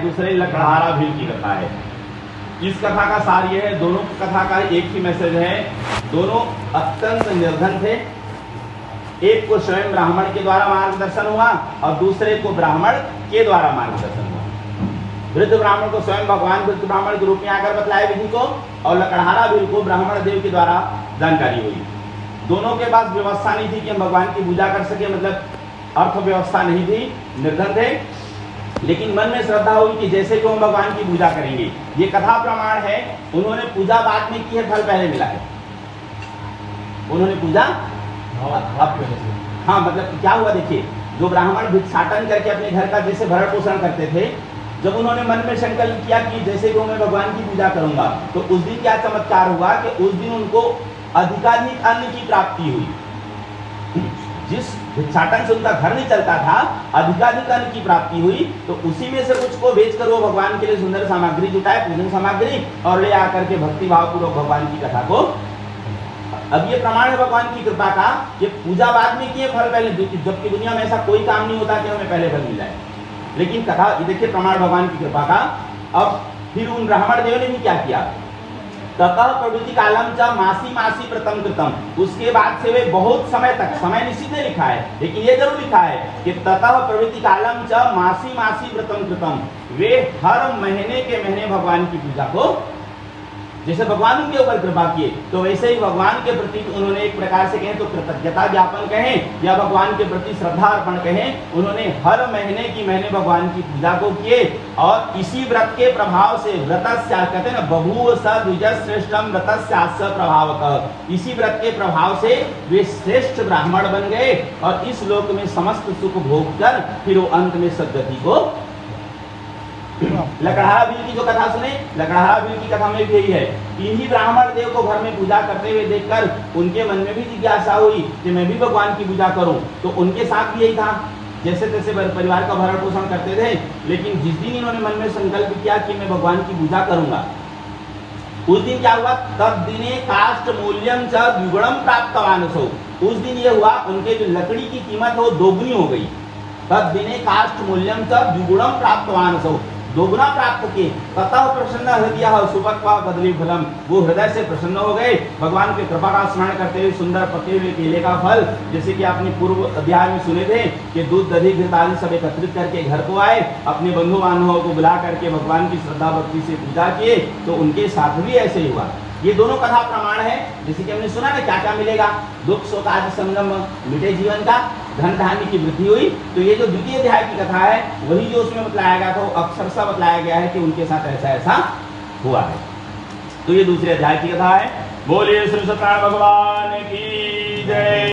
दूसरे लकड़हारा भील की कथा है। इस कथा का सार यह है, दोनों कथा का एक ही मैसेज है, दोनों अत्यंत निर्धन थे। एक को स्वयं ब्राह्मण के द्वारा मार्गदर्शन हुआ और दूसरे को ब्राह्मण के द्वारा मार्गदर्शन हुआ। वृद्ध ब्राह्मण को स्वयं भगवान वृद्ध ब्राह्मण के रूप में आकर बतलाए विधि को, और लकड़हारा भील को ब्राह्मण देव के द्वारा जानकारी हुई। दोनों के पास व्यवस्था नहीं थी कि हम भगवान की पूजा कर सके, मतलब अर्थव्यवस्था नहीं थी, निर्धन थे, लेकिन मन में श्रद्धा हुई कि जैसे कि हम भगवान की पूजा करेंगे। ये कथा प्रमाण है, उन्होंने पूजा बाद में की है, फल पहले मिला है। उन्होंने पूजा हाँ, मतलब क्या हुआ देखिए, जो ब्राह्मण भिक्षाटन करके अपने घर का जैसे भरण पोषण करते थे, जब उन्होंने मन में संकल्प किया कि जैसे कि मैं भगवान की पूजा करूंगा, तो उस दिन क्या चमत्कार हुआ कि उस दिन उनको अधिकाधिक अन्न की प्राप्ति हुई। जिस भिक्षाटन से उनका घर नहीं चलता था, अधिकाधिक अन्न की प्राप्ति हुई, तो उसी में से कुछ को बेचकर वो भगवान के लिए सुंदर सामग्री जुटाए, पूजन सामग्री, और ले आकर के भक्ति भाव पूर्वक भगवान की कथा को। अब ये प्रमाण है भगवान की कृपा का, ये पूजा बाद में किए, फल पहले, जबकि दुनिया में ऐसा कोई काम नहीं होता कि हमें पहले फल मिल जाए, लेकिन कथा देखिए प्रमाण भगवान की कृपा का। अब फिर उन ब्राह्मण देव ने भी क्या किया, ततः प्रवृत्ति कालम च मासी मासी व्रतम कृतम, उसके बाद से वे बहुत समय तक, समय निश्चित नहीं लिखा है, लेकिन ये जरूर लिखा है कि ततः प्रवृत्ति कालम च मासी मासी व्रतम कृतम, वे हर महीने के महीने भगवान की पूजा को, जैसे भगवान उनके ऊपर कृपा किए, तो वैसे ही भगवान के प्रति उन्होंने एक प्रकार से कहें तो कृतज्ञता ज्ञापन कहें या भगवान के प्रति श्रद्धा अर्पण कहें, उन्होंने हर महीने की महीने भगवान की पूजा को किए। और इसी व्रत के प्रभाव से व्रतस्या, कहते हैं ना, बभूव स द्विज श्रेष्ठम व्रतस्यास्य प्रभावतः, इसी व्रत के प्रभाव से वे श्रेष्ठ ब्राह्मण बन गए और इस लोक में समस्त सुख भोग कर फिर वो अंत में सद्गति को। लकड़हारा भील की जो कथा सुने, लकड़हारा भील की कथा में भी यही है, इन्हीं ब्राह्मण देव को घर में पूजा करते हुए देखकर उनके मन में भी जिज्ञासा हुई कि मैं भी भगवान की पूजा करूं, तो उनके साथ भी यही था, जैसे तैसे परिवार का भरण पोषण करते थे। लेकिन जिस दिन इन्होंने मन में संकल्प किया कि मैं भगवान की पूजा करूंगा, उस दिन क्या हुआ, तब दिने काष्ठ मूल्यम च द्विगुणम प्राप्तवानसो, उस दिन ये हुआ उनके जो लकड़ी की कीमत है वो दोगुनी हो गई। तब दिने काष्ठ मूल्यम च द्विगुणम प्राप्तवानसो, दोगुना प्राप्त किए। ततः प्रसन्न हृदय सुपक्वा बदली फलम, वो हृदय से प्रसन्न हो गए, भगवान के कृपा का स्मरण करते हुए सुंदर पके हुए केले का फल, जैसे कि आपने पूर्व अध्याय में सुने थे कि दूध दही घृत आदि सब एकत्रित करके घर को आए, अपने बंधु बांधवों को बुला करके भगवान की श्रद्धा भक्ति से पूजा किए, तो उनके साथ भी ऐसे ही हुआ। ये दोनों कथा प्रमाण है, जैसे कि हमने सुना ना क्या क्या मिलेगा, दुख शोक आदि संगम मिटे जीवन का, धन धान्य की वृद्धि हुई। तो ये जो द्वितीय अध्याय की कथा है, वही जो उसमें बतलाया गया था, वो अक्षरशः बतलाया गया है कि उनके साथ ऐसा ऐसा हुआ है। तो ये दूसरे अध्याय की कथा है। बोलिए श्री सत्यनारायण भगवान की जय।